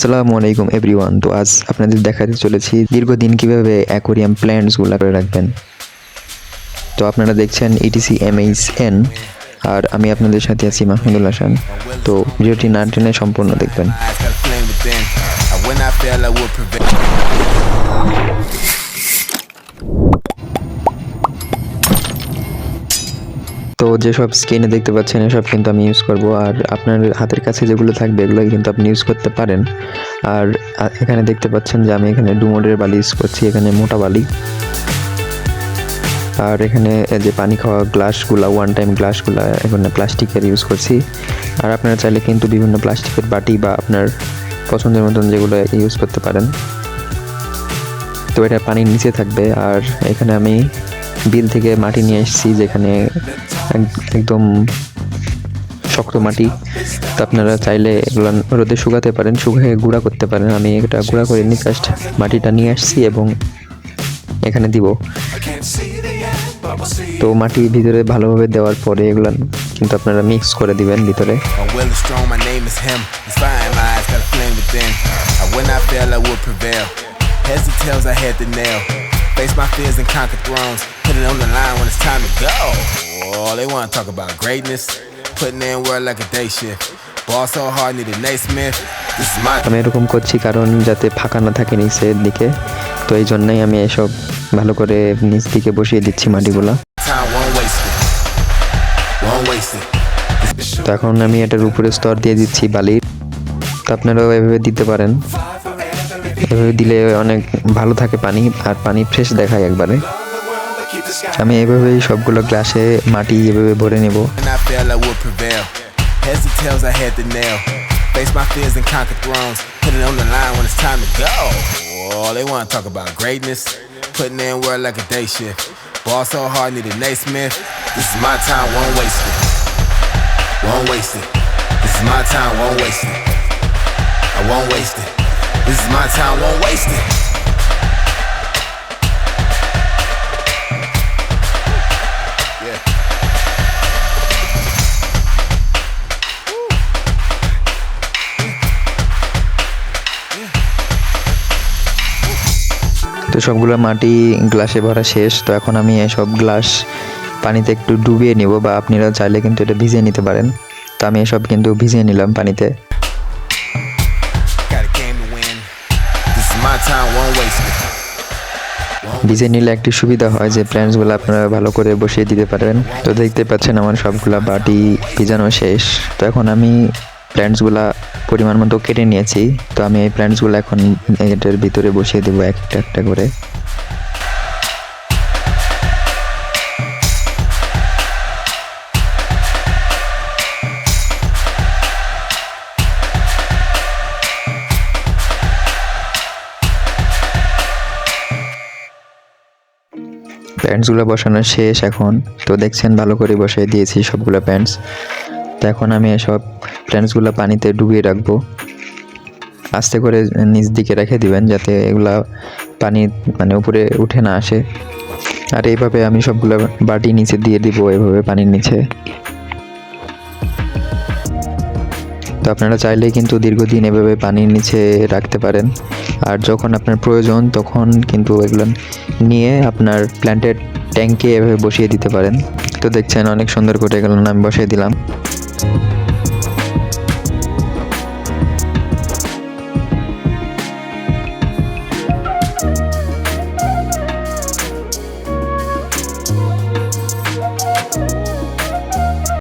আসসালামু আলাইকুম এভরিওয়ান। তো আজ আপনাদের দেখাতে চলেছি দীর্ঘদিন কিভাবে অ্যাকোরিয়াম প্ল্যান্টসগুলো করে রাখবেন। তো আপনারা দেখছেন ইটিসি MHN, আর আমি আপনাদের সাথে আছি মাহমুদুল হাসান। তো ভিডিওটি না টেনে সম্পূর্ণ দেখবেন। তো যেসব স্ক্রিনে দেখতে পাচ্ছেন এসব কিন্তু আমি ইউজ করব, আর আপনার হাতের কাছে যেগুলো থাকবে এগুলো কিন্তু আপনি ইউজ করতে পারেন। আর এখানে দেখতে পাচ্ছেন যে আমি এখানে ডুমোডের বালি ইউজ করছি, এখানে মোটা বালি। আর এখানে যে পানি খাওয়া গ্লাসগুলো, ওয়ান টাইম গ্লাসগুলো এখানে প্লাস্টিকের ইউজ করছি। আর আপনারা চাইলে কিন্তু বিভিন্ন প্লাস্টিকের বাটি বা আপনার পছন্দের মতন যেগুলো ইউজ করতে পারেন। তো এটা পানির নিচে থাকবে। আর এখানে আমি বিল থেকে মাটি নিয়ে এসেছি, যেখানে একদম শক্ত মাটি। তো আপনারা চাইলে এগুলো রোদে শুকাতে পারেন, শুকিয়ে গুঁড়া করতে পারেন। আমি এটা গুঁড়া করে নিয়ে জাস্ট মাটিটা নিয়ে আসছি এবং এখানে দিব। তো মাটি ভিতরে ভালোভাবে দেওয়ার পরে এগুলো কিন্তু আপনারা মিক্স করে দিবেন ভিতরে। Face my fears and conquer thrones. Put it on the line when it's time to go. Oh, they want to talk about greatness. Putting in work like a day shift. Ball so hard, need a Naismith. This is my. আমি এরকম করছি কারণ যাতে ফাঁকা না থাকে নিচের দিকে। তো এই জন্যই আমি এসব ভালো করে নিচ দিকে বসিয়ে দিচ্ছি মাটিগুলা। তো এখন আমি এটার উপরে স্তর দিয়ে দিচ্ছি বালির। তো আপনারাও এভাবে দিতে পারেন। এভাবে দিলে অনেক ভালো থাকে পানি, আর পানি ফ্রেশ দেখায় একবারে। আমি এভাবেই সবগুলো গ্লাসে মাটি এভাবে ভরে নেব। This is my time, won't waste it. Yeah. তো সবগুলো মাটি গ্লাসে ভরা শেষ। তো এখন আমি এসব গ্লাস পানিতে একটু ডুবিয়ে নেব, বা আপনারা চাইলে কিন্তু এটা ভিজিয়ে নিতে পারেন। তো আমি এসব কিন্তু ভিজিয়ে নিলাম পানিতে। ভিজে নিলে একটি সুবিধা হয় যে প্ল্যান্টসগুলো আপনারা ভালো করে বসিয়ে দিতে পারবেন। তো দেখতে পাচ্ছেন আমার সবগুলা বাটি ভিজানো শেষ। তো এখন আমি প্ল্যান্টসগুলা পরিমাণ মতো কেটে নিয়েছি। তো আমি এই প্ল্যান্টসগুলো এখন এটার ভিতরে বসিয়ে দেবো একটা একটা করে। প্যান্টসগুলো বসানো শেষ এখন। তো দেখছেন ভালো করে বসিয়ে দিয়েছি সবগুলো প্যান্টস। তো এখন আমি সব প্যান্টসগুলো পানিতে ডুবিয়ে রাখবো। আস্তে করে নিচ দিকে রেখে দিবেন যাতে এগুলা পানি উপরে উঠে না আসে। আর এইভাবে আমি সবগুলো বাটি নিচে দিয়ে দিব, এভাবে পানির নিচে। তো আপনারা চাইলে কিন্তু দীর্ঘদিন এভাবে পানির নিচে রাখতে পারেন। আর যখন আপনার প্রয়োজন তখন কিন্তু এগুলো নিয়ে আপনার প্ল্যান্টের ট্যাঙ্কে এভাবে বসিয়ে দিতে পারেন। তো দেখছেন অনেক সুন্দর করে এগুলো আমি বসিয়ে দিলাম।